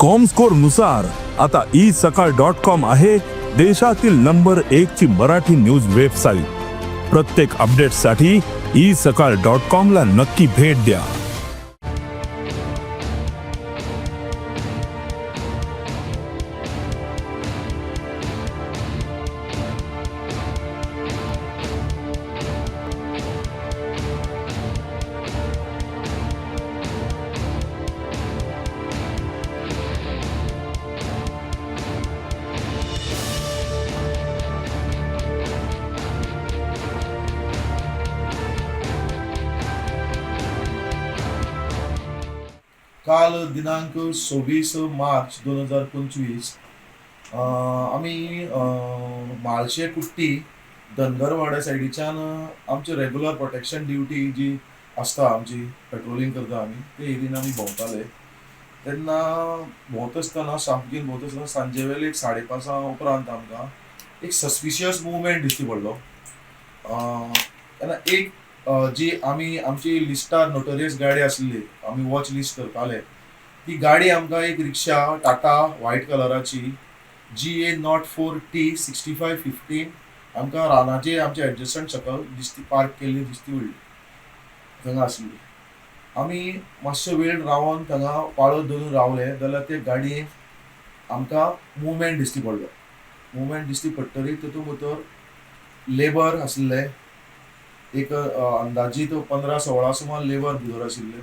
Comscore नुसार आता isakal.com आहे देशातील नंबर 1 ची मराठी न्यूज वेबसाईट. प्रत्येक अपडेटसाठी isakal.com ला नक्की भेट द्या. काल दिनांक 26 मार्च 2025 आम्ही म्हाळशे कुट्टी धनगरवाड्या सायडीच्यान आमची रेग्युलर प्रोटेक्शन ड्युटी जी आसता आमची पेट्रोलिंग करता आमी ते एरियेन आमी भोंवताले. तेन्ना भोंवता आसतना सामकें भोंवता आसतना सांजे वेळे 5:30 उपरांत आमकां एक सस्पिशियस मुवमेंट दिश्टी पडलो. तेन्ना एक जी आमची लिस्टार नोटोरियस गाडी आसली, आमी वॉच लिस्ट करताले, ती गाडी आमकां एक रिक्षा टाटा व्हाईट कलराची GA04T 6515 आमकां रानाचे आमचे एडजस्टंट सकल दिसती पार्क केल्ली दिसती उरली थंगा आसली. आमी मातसो वेळ रावन थंगा पाळत धरून रावले जाल्यार ते गाडयेक आमकां मुवमेंट दिश्टी पडलो. मुवमेंट दिश्टी पडटरी तितून भितर लेबर आसले, एक अंदाजीत 15-16 सुमार लेबर भितर आशिल्ले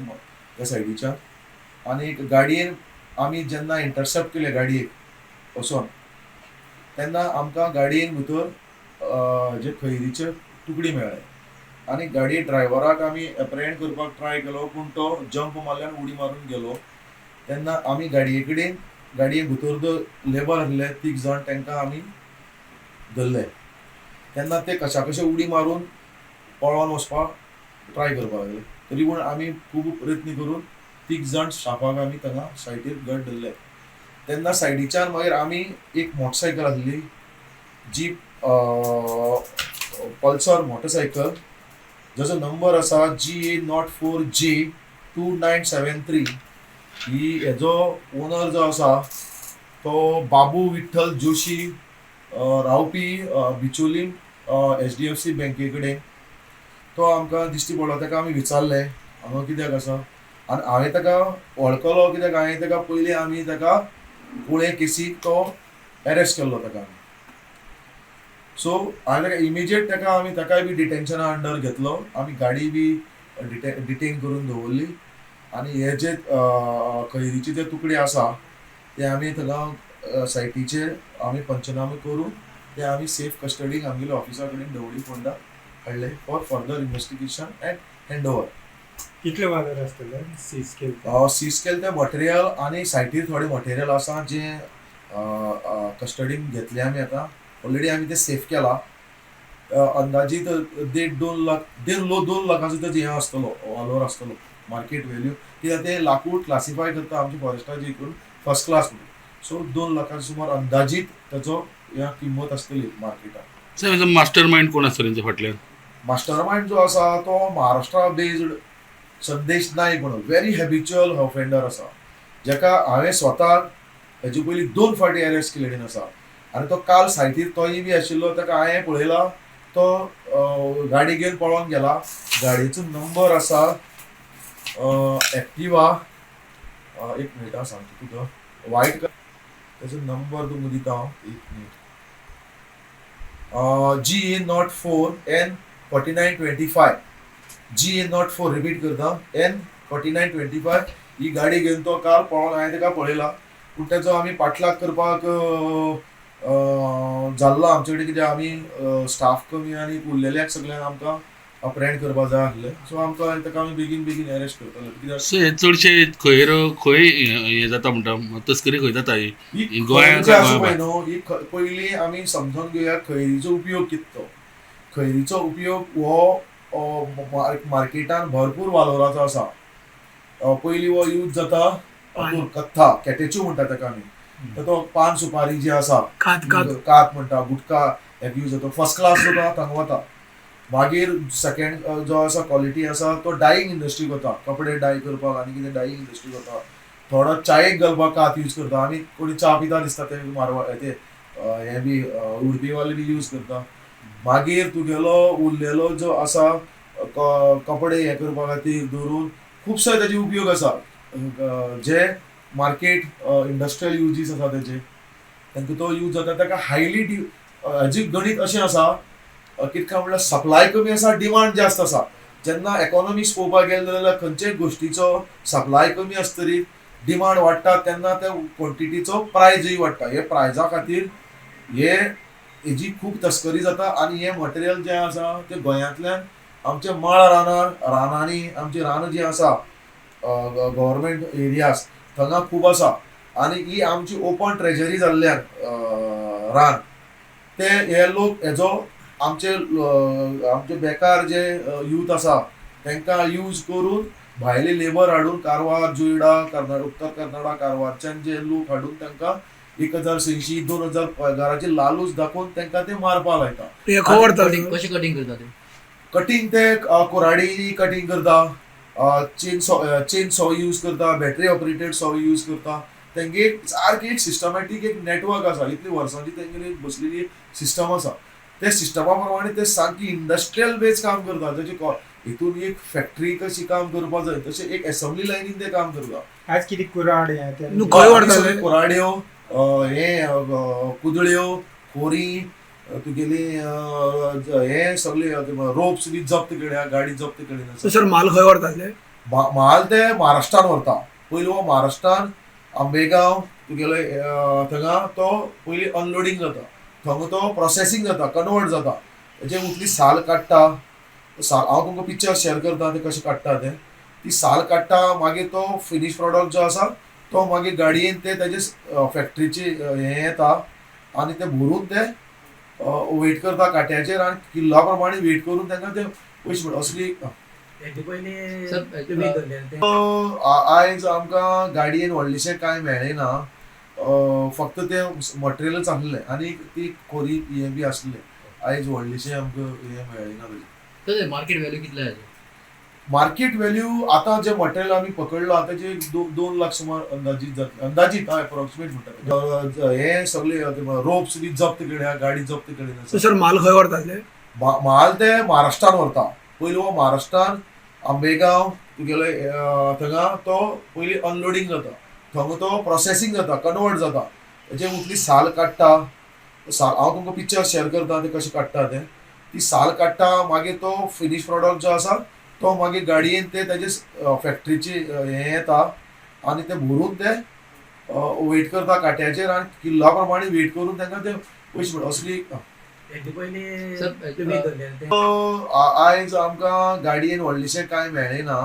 त्या सायडीच्या. आनी गाडयेन आमी जेन्ना इंटरसेप्ट केले गाडयेक वचोन तेन्ना आमकां गाडयेन भितर जे खैरीचे तुकडी मेळ्ळे आनी गाडये ड्रायव्हराक आमी एप्रेहेंड करपाक ट्राय केलो पूण तो जंप मारल्यान उडी मारून गेलो. तेन्ना आमी गाडये कडेन गाडये भितर जो लेबर आसले 3 जाण तांकां आमी धरले. तेन्ना ते कशा कशे उडी मारून पळोवन वचपाक ट्राय करपाक लागले. तरी पूण आमी खूब प्रयत्न करून 3 जाण स्टाफाक आमी थंगा सायडीर घट धरले. तेन्ना सायडीच्यान मागीर आमी एक मोटरसायकल आसली जी पल्सर मोटरसायकल जाचो नंबर आसा GA04J 2973. ही हेजो ओनर जो आसा तो बाबू विठ्ठल जोशी रावपी बिचोली HDFC बँके कडेन. तो आमकां दिश्टी पडलो. ताका आमी विचारलें हांगा कित्याक आसा आनी हांवें ताका वळखलो कित्याक हांवें ताका पयलीं आमी ताका पुणे केसीक तो अरेस्ट केल्लो ताका. सो हांवें ताका इमिजिएट ताकाय बी डिटेन्शना अंडर घेतलो. आमी गाडी बी डिटेन करून दवरली आनी हे जे खैरीचे जे तुकडे आसा ते आमी थंगा सायटीचेर आमी पंचनामे करून ते आमी सेफ कस्टडीक आमगेल्या ऑफिसा कडेन दवळी फोंडा हाडले for further investigation end handover. कितले वागर आसतले सीज केले ते मटेरियल आनी सायटीर थोडे मटेरियल आसा जे कस्टडीन घेतले आमी. आतां ऑलरेडी आमी ते सेफ केला. अंदाजीत 1.5-2 लाखाचो तेजो हें आसतलो वालोर आसतलो मार्केट व्हॅल्यू. कित्याक ते लाकूड क्लासिफाय करता आमची फॉरेस्टाची करून फर्स्ट क्लास म्हणून. सो 2 लाखांचो सुमार अंदाजीत तेजो किंमत आसतली मार्केटान. सर मास्टर माइंड कोण आसता तेंच्या फाटल्यान? मास्टर माइंड जो आसा तो महाराष्ट्रा बेस्ड संदेश नाईक म्हणून व्हेरी हॅबिच्युअल ऑफेंडर आसा जेका हांवें स्वताक हेजे पयलीं 2 फावटी अरेस्ट केलेली आसा. आनी तो काल सायटीर तोय बी आशिल्लो. ताका हांवें पळयला तो गाडी घेवन पळोवन गेला. गाडयेचो नंबर आसा एक्टिवा. एक मिनिट सांगता तुका व्हाईट तेजो नंबर तुमकां दिता हांव. एक minute. GA04 N4925. GA04 repeat करता N4925. ही गाडी घेवन तो काल पळोवन हांवें ताका पळयला पूण तेजो आमी पाठलाग करपाक जाल्लो आमचे कडेन कित्याक आमी स्टाफ कमी आनी उरलेल्याक सगळ्यांक आमकां अप्रेहेंड करपाक जाय आसलें. सो आमकां ताका आमी बेगीन अरेस्ट करताले. कित्याक चडशे खंय हें जाता म्हणटा तस्करी खंय जाता ही गोंयांत न्हू. ही पयलीं आमी समजून घेवया खैरीचो उपयोग कितलो. खैरीचो उपयोग हो मार्केटान भरपूर वालोराचो आसा. पयलीं हो यूज जाता कथ्था कॅटेच्यू म्हणटा ताका आमी. तो पान सुपारी जी आसा कात म्हणटा गुटखा हेका यूज जाता. फर्स्ट क्लास जाता थंगा वता. मागीर सेकंड जो आसा क्वॉलिटी आसा तो डायिंग इंडस्ट्रीक वता. कपडे डाय करपाक आनी कितें डायिंग इंडस्ट्रीक वता. थोडो चायेक घालपाक कात यूज करता. आमी कोणी च्या पिता दिसता ते ते हे बी उडपीवाले बी यूज करता. मागीर तुगेलो उरलेलो जो आसा कपडे हे करपा खातीर दवरून खुबशे तेजे उपयोग आसा. जे मार्केट इंडस्ट्रियल युजीस आसा तेजे तांकां तो यूज जाता. ताका हायली हेजी गणीत अशें आसा कितें काय म्हणल्यार सप्लाय कमी आसा, डिमांड जास्त आसा. जेन्ना इकॉनॉमिक्स पळोवपाक गेले जाल्यार खंयच्याय गोश्टीचो सप्लाय कमी आसतरी डिमांड वाडटा तेन्ना त्या क्वॉन्टिटीचो प्रायजूय वाडटा. हे प्रायजा खातीर हेजी खूब तस्करी जाता आनी हे मटेरियल जे आसा ते गोंयांतल्यान आमचे माळ रानांनी आमची रानां जी आसा गव्हर्मेंट एरियास थंगा खूब आसा आनी ही आमची ओपन ट्रेजरी जाल्ल्यान रान ते हे लोक हेजो आमचे बेकार जे यूथ आसा तांकां यूज करून भायले लेबर हाडून कारवार, जुईडा, उत्तर कर्नाटका, कारवारच्यान जे लोक हाडून तांकां 1,600-2,000 पगाराची लालूच दाखोवन तांकां ते मारपा लायता. कशी कटिंग करता ते? कटिंग ते कुऱ्हाडी कटिंग करता, चेन सॉ यूज करता, बॅटरी ऑपरेटेड सॉ यूज करता. तेंगे सारकी एक सिस्टमॅटीक एक नेटवर्क आसा. इतली वर्सांची तेंगेली बसलेली सिस्टम आसा. ते सिस्टमा प्रमाणे ते सारकी इंडस्ट्रियल बेज काम करता. जशें हितून एक फॅक्टरी कशी काम करपा जाय तशें एक असेंब्ली लायनीन ते काम करता. आज कितें कुराड कुऱ्हाड्यो, हे कुदळ्यो, खोरी, तुगेली हे सगळे रोप्स बी जप्त केल्या, गाडी जप्त केली. सर माल खंय व्हरताले? माल ते महाराष्ट्रान व्हरता. पयलीं हो महाराष्ट्रान आंबेगांव तुगेलो थंगा तो पयलीं अनलोडिंग जाता. थंगा तो प्रोसेसिंग जाता, कन्वर्ट जाता. तेजे उतली साल काडटा. हांव तुमकां पिक्चर शेअर करता ते कशें काडटा ते. ती साल काडटा मागीर तो फिनिश प्रॉडक्ट जो आसा तो मागीर गाडयेन ते तेजे फॅक्टरीचे हे येता आनी ते भरून ते वेट करता काट्याचेर आनी किल्ला प्रमाणे वेट करून तांकां ते पयशे मेळटा. असली आयज आमकां गाडयेन व्हडलेशें कांय मेळ्ळें ना. फक्त ते मटेरियलच आसलें आनी ती खोरी हे बी आसलें. आयज व्हडलेशें आमकां हे मेळ्ळें ना. मार्केट व्हॅल्यू कितले आहे? मार्केट व्हॅल्यू आता जे मटेरियल आमी पकडला ताचे 2 लाख सुमार अंदाजीत अप्रॉक्सिमेट म्हणटा. हे सगळे रोप्स बी जप्त केल्या, गाडी जप्त केली. सर माल खंय व्हरताले? माल ते महाराष्ट्रान व्हरता. पयलीं हो महाराष्ट्रान आंबेगांव तुगेलो थंगा तो पयलीं अनलोडिंग जाता. थंगा तो प्रोसेसिंग जाता, कन्वर्ट जाता. तेजे उतली साल काडटा. हांव तुमकां पिक्चर शेअर करता ते कशें काडटा ते. ती साल काडटा मागीर तो फिनिश प्रॉडक्ट जो आसा तो मागीर गाडयेन ते तेजे फॅक्टरीचे हे येता आनी ते भरून ते वेट करता काट्याचेर आनी किल्ला प्रमाणे वेट करून तांकां ते पयशे मेळटा. असली आयज आमकां गाडयेन व्हडलेशें कांय मेळ्ळें ना.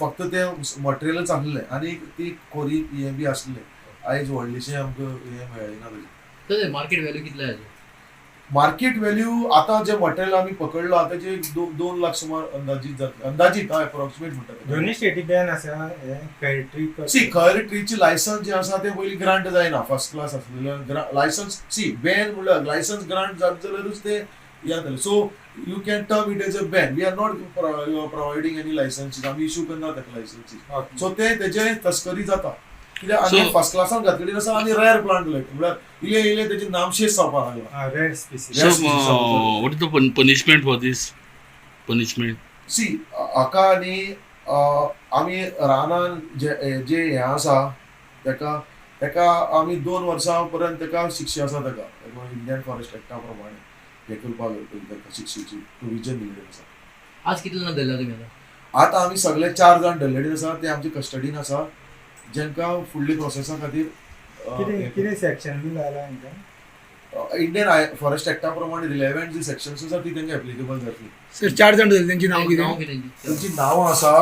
फक्त ते मटेरियलच आसलें आनी ती खोरी हे बी आसलें. आयज व्हडलेशें आमकां हे मेळ्ळें ना. मार्केट व्हॅल्यू कितले आहे? मार्केट व्हॅल्यू आता जे मटेरियल आमी पकडला ताचे 2 लाख सुमार अंदाजीत अप्रॉक्सिमेट म्हणटा. दोन्ही स्टेटी बॅन आसा खंय ट्रीची लायसन्स जे आसा ते पयलीं ग्रांट जायना. फर्स्ट क्लास आसलेले लायसन्स बॅन म्हणल्यार लायसन्स ग्रांट जाता जाल्यारूच ते येतले. So you can term it as a ban. We are not providing any licences. आमी इश्यू करना ताका लायसन्सीस. सो ते तेजे तस्करी जाता. कित्याक आमी फर्स्ट क्लासान घातलेली आसा आनी रेअर प्लांट लायता म्हणल्यार इले तेजे नामशेष जावपा लागला. Red species. what is the punishment for this? Punishment? हाका न्ही आमी रानान जे हे आसा तेका आमी 2 वर्सां पर्यंत तेका शिक्षा आसा. तेका इंडियन फॉरेस्ट एक्टा प्रमाणे हे करपाक शिक्षेची प्रोविजन दिल्लें आसा. आज कितले जाण धरला तुमी? आतां आमी सगळे 4 जाण धरलेले आसा. ते आमचे कस्टडीन आसा जेंकां फुडली प्रोसेसा खातीर कितें सेक्शन बी लायला हांकां? इंडियन फॉरेस्ट एक्टा प्रमाणे रिलेव्हंट जी सेक्शन्स आसा ती तांकां एप्लिकेबल जातली. सर 4 जाण धरले, त्यांची नांव कितें? त्यांची नांवां आसा.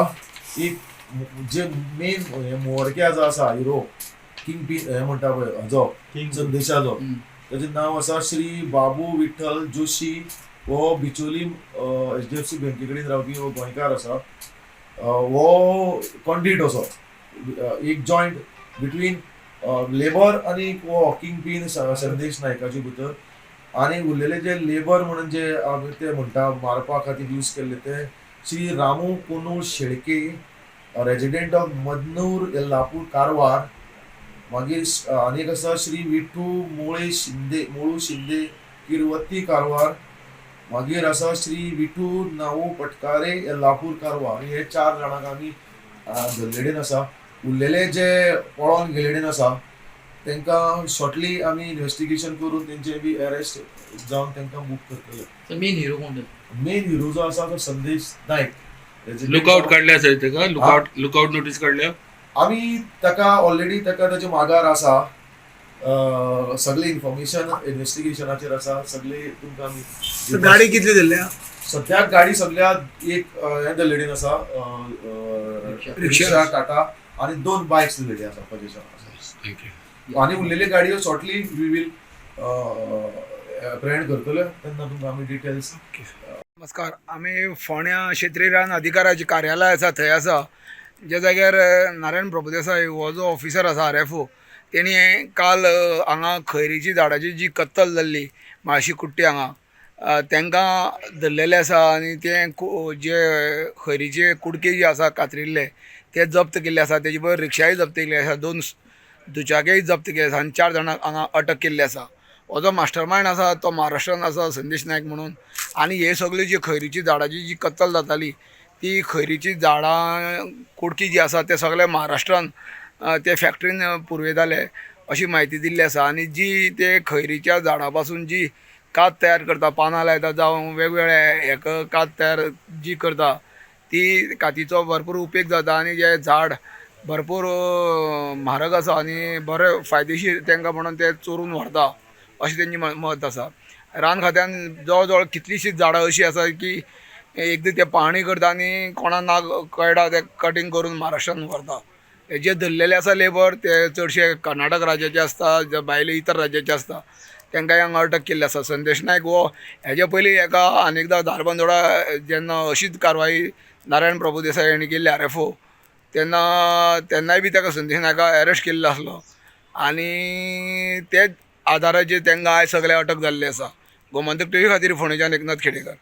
एक जे मेन मोरक्या जो आसा हिरो किंग पीन हे म्हणटा पळय हाजो संदेशाचो तेजें नांव आसा श्री बाबू विठ्ठल जोशी. हो बिचोली HDFC बँके कडेन रावपी हो गोंयकार आसा. हो कॉन्डिट असो एक जॉयंट बिटवीन लेबर आनी किंग पीन संदेश नायकाचे भितर. आनी उरलेले जे लेबर म्हणून जे आमी ते म्हणटा मारपा खातीर यूज केल्ले ते श्री रामू कोनू शेळके, रेजिडेंट ऑफ मदनूर येल्लापूर कारवार. मागीर आनी एक आसा श्री विठू मोळू शिंदे किरवत्ती कारवार. मागीर आसा श्री विठू नाऊ पटकारे येल्लापूर कारवार. हे 4 जाणांक आमी धरलेडेन आसा. उरलेले जे पळोवन गेलेडेन आसा तांकां शॉर्टली आमी इन्व्हेस्टिगेशन करून तेंचे बी अरेस्ट जावन तांकां बुक करतले. तर मेन हिरो कोण मेन हिरो जो आसा तो संदेश नायक. लुकआउट काढले आसा तेका लुकआउट नोटीस काढल्या. आमी ताका ऑलरेडी ताचे मागार आसा. सगळे इन्फॉर्मेशन इन्व्हेस्टिगेशनाचेर आसा. सगळे तुमकां आमी गाडी कितली धरल्या सद्याक गाडी सगळ्यात एक हे धरलेडेन आसा. रिक्षा टाटा आणि 2 बायक्स धरलेले आसा पोजिशन आसा. थँक्यू. आणि उरलेले गाडयो शॉर्टली वी वील अप्रेहेंड करतले तेन्ना तुमकां आमी डिटेल्स. नमस्कार. आमी फोण्या क्षेत्रीय रान अधिकाऱ्याचे कार्यालय आसा थंय आसा, ज्या जाग्यार नारायण प्रभुदेसाय हो जो ऑफिसर आसा RFO तेणी काल हांगा खैरीची झाडाची जी कत्तल जाल्ली माळशी कुट्टी हांगा तांकां धरलेले आसा आनी ते जे खैरीचे कुडके जे आसा कातरिल्ले ते जप्त केल्ले आसा. तेजे बरोबर रिक्षाय जप्त केल्ली आसा, 2 दुचाक्योय जप्त केल्ले आसा आनी 4 जाणांक हांगा अटक केल्ली आसा. हो जो मास्टर मायंड आसा तो महाराष्ट्रान आसा संदेश नायक म्हणून. आनी हे सगळी जी खैरीची झाडाची जी कत्तल जाताली ती खैरीची झाडां कुडकी जी आसा ते सगळे महाराष्ट्रान ते फॅक्टरीन पुरयताले अशी म्हायती दिल्ली आसा. आनी जी ते खैरीच्या झाडां पासून जी कात तयार करता, पानां लायता जावं वेगवेगळे हेका कात तयार जी करता ती कातीचो भरपूर उपेग जाता आनी जे झाड भरपूर म्हारग आसा आनी बरें फायदेशीर तांकां म्हणून ते चोरून व्हरता अशें तेंची मत आसा. रान खात्यान जवळ जवळ कितलीशींच झाडां अशीं आसा की एकदां ते पाहणी करता आनी कोणा नाग कळटा ते कटींग करून महाराष्ट्रान व्हरता. जे धरलेले आसा लेबर ते चडशे कर्नाटक राज्याचे आसता, जे भायले इतर राज्याचे आसता, तांकांय हांगा अटक केल्ली आसा. संदेश नायक हो हेजे पयलीं एका अनेकदां धारबांदोडा जेन्ना अशीच कारवाई नारायण प्रभुदेसाय हांणी केल्ली RFO तेन्नाय बी ताका संदेश नायका अरेस्ट केल्लो आसलो आनी तेच आदाराचेर तांकां आयज सगळे अटक जाल्ले आसा. गोमंतक TV खातीर फोंडेच्यान एकनाथ खेडेकर.